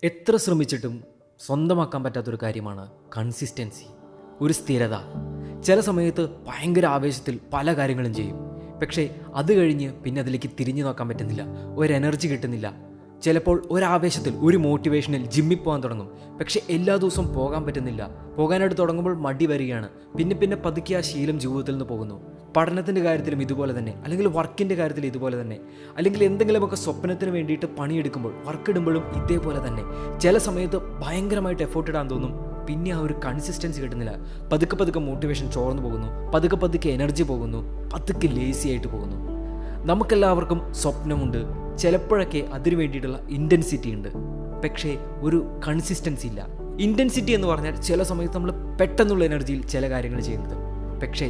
എത്ര ശ്രമിച്ചിട്ടും സ്വന്തമാക്കാൻ പറ്റാത്തൊരു കാര്യമാണ് കൺസിസ്റ്റൻസി, ഒരു സ്ഥിരത. ചില സമയത്ത് ഭയങ്കര ആവേശത്തിൽ പല കാര്യങ്ങളും ചെയ്യും, പക്ഷേ അത് കഴിഞ്ഞ് പിന്നെ അതിലേക്ക് തിരിഞ്ഞു നോക്കാൻ പറ്റുന്നില്ല, ഒരു എനർജി കിട്ടുന്നില്ല. ചിലപ്പോൾ ഒരാവേശത്തിൽ ഒരു മോട്ടിവേഷനിൽ ജിമ്മിൽ പോകാൻ തുടങ്ങും, പക്ഷേ എല്ലാ ദിവസവും പോകാൻ പറ്റുന്നില്ല. പോകാനായിട്ട് തുടങ്ങുമ്പോൾ മടി വരികയാണ്. പിന്നെ പതുക്കെ ആ ശീലം ജീവിതത്തിൽ നിന്ന് പോകുന്നു. പഠനത്തിൻ്റെ കാര്യത്തിലും ഇതുപോലെ തന്നെ, അല്ലെങ്കിൽ വർക്കിൻ്റെ കാര്യത്തിൽ ഇതുപോലെ തന്നെ, അല്ലെങ്കിൽ എന്തെങ്കിലുമൊക്കെ സ്വപ്നത്തിന് വേണ്ടിയിട്ട് പണിയെടുക്കുമ്പോൾ വർക്ക് ഇടുമ്പോഴും ഇതേപോലെ തന്നെ. ചില സമയത്ത് ഭയങ്കരമായിട്ട് എഫേർട്ട് ഇടാൻ തോന്നും, പിന്നെ ആ ഒരു കൺസിസ്റ്റൻസി കിട്ടുന്നില്ല. പതുക്കെ മോട്ടിവേഷൻ ചോർന്നു പോകുന്നു, പതുക്കെ എനർജി പോകുന്നു, പതുക്കെ ലേസി ആയിട്ട് പോകുന്നു. നമുക്കെല്ലാവർക്കും സ്വപ്നമുണ്ട്, ചിലപ്പോഴൊക്കെ അതിനു വേണ്ടിയിട്ടുള്ള ഇൻറ്റൻസിറ്റി ഉണ്ട്, പക്ഷേ ഒരു കൺസിസ്റ്റൻസി ഇല്ല. ഇൻറ്റൻസിറ്റി എന്ന് പറഞ്ഞാൽ ചില സമയത്ത് നമ്മൾ പെട്ടെന്നുള്ള എനർജിയിൽ ചില കാര്യങ്ങൾ ചെയ്യുന്നത്, പക്ഷേ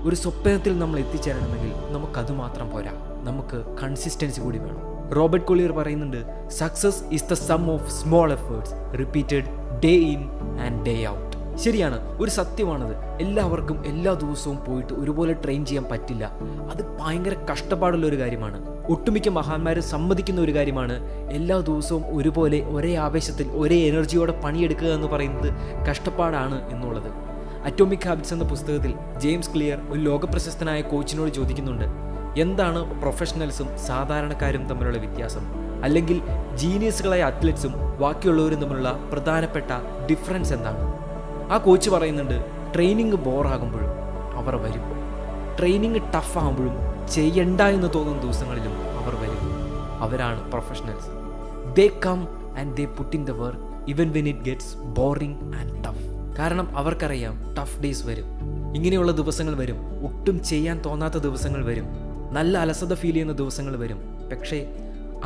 ഒരു സ്വപ്നത്തിൽ നമ്മൾ എത്തിച്ചേരണമെങ്കിൽ നമുക്കത് മാത്രം പോരാ, നമുക്ക് കൺസിസ്റ്റൻസി കൂടി വേണം. റോബർട്ട് കൊളിയർ പറയുന്നുണ്ട്, success is the sum of small efforts repeated day in and day out. ശരിയാണ്, ഒരു സത്യമാണത്. എല്ലാവർക്കും എല്ലാ ദിവസവും പോയിട്ട് ഒരുപോലെ ട്രെയിൻ ചെയ്യാൻ പറ്റില്ല. അത് ഭയങ്കര കഷ്ടപ്പാടുള്ള ഒരു കാര്യമാണ്. ഒട്ടുമിക്ക മഹാന്മാരും സമ്മതിക്കുന്ന ഒരു കാര്യമാണ്, എല്ലാ ദിവസവും ഒരുപോലെ ഒരേ ആവേശത്തിൽ ഒരേ എനർജിയോടെ പണിയെടുക്കുക എന്ന് പറയുന്നത് കഷ്ടപ്പാടാണ് എന്നുള്ളത്. അറ്റോമിക് ഹാബിറ്റ്സ് എന്ന പുസ്തകത്തിൽ ജെയിംസ് ക്ലിയർ ഒരു ലോകപ്രശസ്തനായ കോച്ചിനോട് ചോദിക്കുന്നുണ്ട്, എന്താണ് പ്രൊഫഷണൽസും സാധാരണക്കാരും തമ്മിലുള്ള വ്യത്യാസം, അല്ലെങ്കിൽ ജീനിയസുകളായ അത്ലറ്റ്സും ബാക്കിയുള്ളവരും തമ്മിലുള്ള പ്രധാനപ്പെട്ട ഡിഫറൻസ് എന്താണ്? ആ കോച്ച് പറയുന്നുണ്ട്, ട്രെയിനിങ് ബോറാകുമ്പോഴും അവർ വരും, ട്രെയിനിങ് ടഫാകുമ്പോഴും ചെയ്യണ്ട എന്ന് തോന്നുന്ന ദിവസങ്ങളിലും അവർ വരും. അവരാണ് professionals. They come and they put in the work even when it gets boring and tough. കാരണം അവർക്കറിയാം ടഫ് ഡേയ്സ് വരും, ഇങ്ങനെയുള്ള ദിവസങ്ങൾ വരും, ഒട്ടും ചെയ്യാൻ തോന്നാത്ത ദിവസങ്ങൾ വരും, നല്ല അലസത ഫീൽ ചെയ്യുന്ന ദിവസങ്ങൾ വരും. പക്ഷേ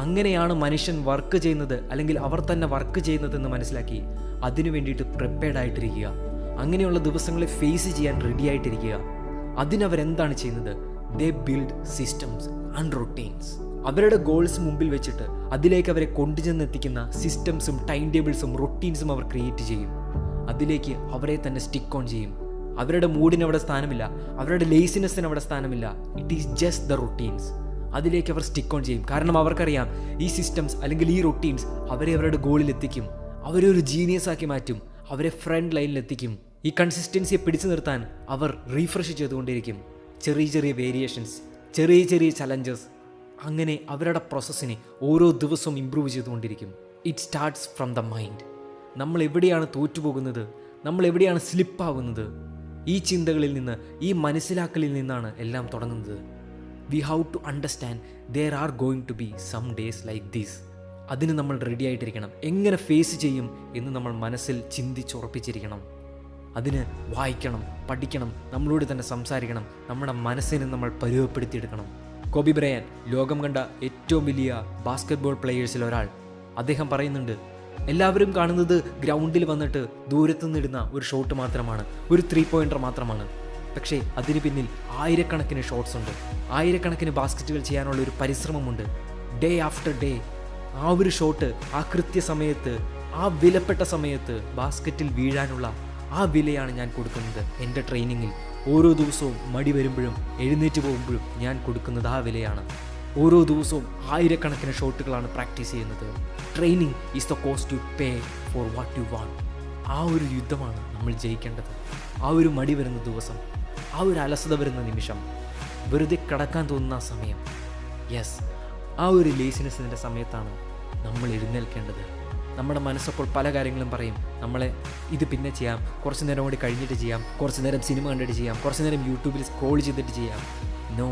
അങ്ങനെയാണ് മനുഷ്യൻ വർക്ക് ചെയ്യുന്നത്, അല്ലെങ്കിൽ അവർ തന്നെ വർക്ക് ചെയ്യുന്നതെന്ന് മനസ്സിലാക്കി അതിനു വേണ്ടിയിട്ട് പ്രിപ്പയർഡ് ആയിട്ടിരിക്കുക, അങ്ങനെയുള്ള ദിവസങ്ങളെ ഫേസ് ചെയ്യാൻ റെഡി ആയിട്ടിരിക്കുക. അതിനവരെന്താണ് ചെയ്യുന്നത്? They build systems and routines. അവരുടെ ഗോൾസ് മുമ്പിൽ വെച്ചിട്ട് അതിലേക്ക് അവരെ കൊണ്ടുചെന്നെത്തിക്കുന്ന സിസ്റ്റംസും ടൈം ടേബിൾസും റൊട്ടീൻസും അവർ ക്രിയേറ്റ് ചെയ്യും. അതിലേക്ക് അവരെ തന്നെ സ്റ്റിക്ക് ഓൺ ചെയ്യും. അവരുടെ മൂഡിന് അവിടെ സ്ഥാനമില്ല, അവരുടെ ലേസിനെസ്സിന് അവിടെ സ്ഥാനമില്ല. It is just the routines. അതിലേക്ക് അവർ സ്റ്റിക്ക് ഓൺ ചെയ്യും. കാരണം അവർക്കറിയാം ഈ സിസ്റ്റംസ് അല്ലെങ്കിൽ ഈ റൊട്ടീൻസ് അവരെ അവരുടെ ഗോളിൽ എത്തിക്കും, അവരെ ഒരു ജീനിയസ് ആക്കി മാറ്റും, അവരെ ഫ്രണ്ട് ലൈനിൽ എത്തിക്കും. ഈ കൺസിസ്റ്റൻസിയെ പിടിച്ചു നിർത്താൻ അവർ റീഫ്രഷ് ചെയ്തുകൊണ്ടിരിക്കും. ചെറിയ വേരിയേഷൻസ്, ചെറിയ ചലഞ്ചസ്, അങ്ങനെ അവരുടെ പ്രോസസ്സിനെ ഓരോ ദിവസവും ഇമ്പ്രൂവ് ചെയ്തുകൊണ്ടിരിക്കും. It starts from the mind. നമ്മൾ എവിടെയാണ് തോറ്റുപോകുന്നത്, നമ്മൾ എവിടെയാണ് സ്ലിപ്പാകുന്നത്? ഈ ചിന്തകളിൽ നിന്ന്, ഈ മനസ്സിലാക്കലിൽ നിന്നാണ് എല്ലാം തുടങ്ങുന്നത്. We have to understand there are going to be some days like these. അതിന് നമ്മൾ റെഡി ആയിട്ടിരിക്കണം. എങ്ങനെ ഫേസ് ചെയ്യും എന്ന് നമ്മൾ മനസ്സിൽ ചിന്തിച്ചുറപ്പിച്ചിരിക്കണം. അതിന് വായിക്കണം, പഠിക്കണം, നമ്മളോട് തന്നെ സംസാരിക്കണം, നമ്മുടെ മനസ്സിനെ നമ്മൾ പരുവപ്പെടുത്തിയെടുക്കണം. കോബി ബ്രയാന്റ് ലോകം കണ്ട ഏറ്റവും വലിയ ബാസ്കറ്റ്ബോൾ പ്ലെയേഴ്സിൽ ഒരാൾ. അദ്ദേഹം പറയുന്നുണ്ട്, എല്ലാവരും കാണുന്നത് ഗ്രൗണ്ടിൽ വന്നിട്ട് ദൂരത്തു നിന്നിടുന്ന ഒരു ഷോട്ട് മാത്രമാണ്, ഒരു 3 പോയിന്റർ മാത്രമാണ്. പക്ഷേ അതിന് പിന്നിൽ ആയിരക്കണക്കിന് ഷോട്ട്സ് ഉണ്ട്, ആയിരക്കണക്കിന് ബാസ്ക്കറ്റുകൾ ചെയ്യാനുള്ള ഒരു പരിശ്രമമുണ്ട്. ഡേ ആഫ്റ്റർ ഡേ ആ ഒരു ഷോട്ട് ആ കൃത്യസമയത്ത്, ആ വിലപ്പെട്ട സമയത്ത് ബാസ്ക്കറ്റിൽ വീഴാനുള്ള ആ വിലയാണ് ഞാൻ കൊടുക്കുന്നത് എൻ്റെ ട്രെയിനിങ്ങിൽ. ഓരോ ദിവസവും മടി വരുമ്പോഴും എഴുന്നേറ്റ് പോകുമ്പോഴും ഞാൻ കൊടുക്കുന്നത് ആ വിലയാണ്. ഓരോ ദിവസവും ആയിരക്കണക്കിന് ഷോട്ടുകളാണ് പ്രാക്ടീസ് ചെയ്യുന്നത്. Training is the cost U pay for what you want. ആ ഒരു യുദ്ധമാണ് നമ്മൾ ജയിക്കേണ്ടത്. ആ ഒരു മടി വരുന്ന ദിവസം, ആ ഒരു അലസത വരുന്ന നിമിഷം, വെറുതെ കിടക്കാൻ തോന്നുന്ന ആ സമയം, യെസ്, ആ ഒരു ലേസിനെസ്സിൻ്റെ സമയത്താണ് നമ്മൾ എഴുന്നേൽക്കേണ്ടത്. നമ്മുടെ മനസ്സപ്പോൾ പല കാര്യങ്ങളും പറയും, നമ്മളെ ഇത് പിന്നെ ചെയ്യാം, കുറച്ച് നേരം കൂടി കഴിഞ്ഞിട്ട് ചെയ്യാം, കുറച്ച് നേരം സിനിമ കണ്ടിട്ട് ചെയ്യാം, കുറച്ച് നേരം യൂട്യൂബിൽ സ്ക്രോൾ ചെയ്തിട്ട് ചെയ്യാം. നോ,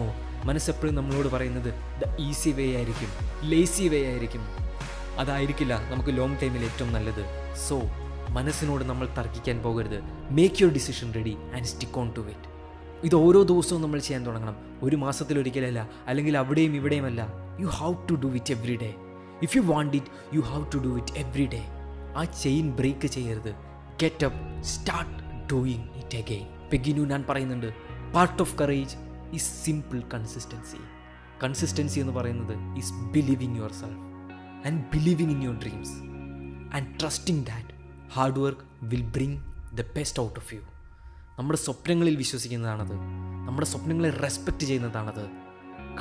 മനസ്സെപ്പോഴും നമ്മളോട് പറയുന്നത് ദ ഈസി വേ ആയിരിക്കും, ലേസി വേ ആയിരിക്കും. അതായിരിക്കില്ല നമുക്ക് ലോങ് ടൈമിൽ ഏറ്റവും നല്ലത്. സോ മനസ്സിനോട് നമ്മൾ തർക്കിക്കാൻ പോകരുത്. Make your decision ready and stick on to it. ഇത് ഓരോ ദിവസവും നമ്മൾ ചെയ്യാൻ തുടങ്ങണം. ഒരു മാസത്തിലൊരിക്കലല്ല, അല്ലെങ്കിൽ അവിടെയും ഇവിടെയുമല്ല. You have to do it every day. If you want it, you have to do it every day. ആ ചെയിൻ ബ്രേക്ക് ചെയ്യരുത്. Get up, start doing it again. പെഗിനു ഞാൻ പറയുന്നുണ്ട്, part of courage is simple consistency. Consistency എന്ന് പറയുന്നത് is believing yourself and believing in your dreams and trusting that hard work will bring the best out of you. നമ്മുടെ സ്വപ്നങ്ങളിൽ വിശ്വസിക്കുന്നതാണത്, നമ്മുടെ സ്വപ്നങ്ങളെ റെസ്പെക്റ്റ് ചെയ്യുന്നതാണത്.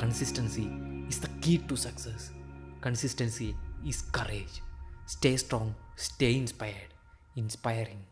Consistency is the key to success. Consistency is courage. Stay strong, stay inspired. Inspiring.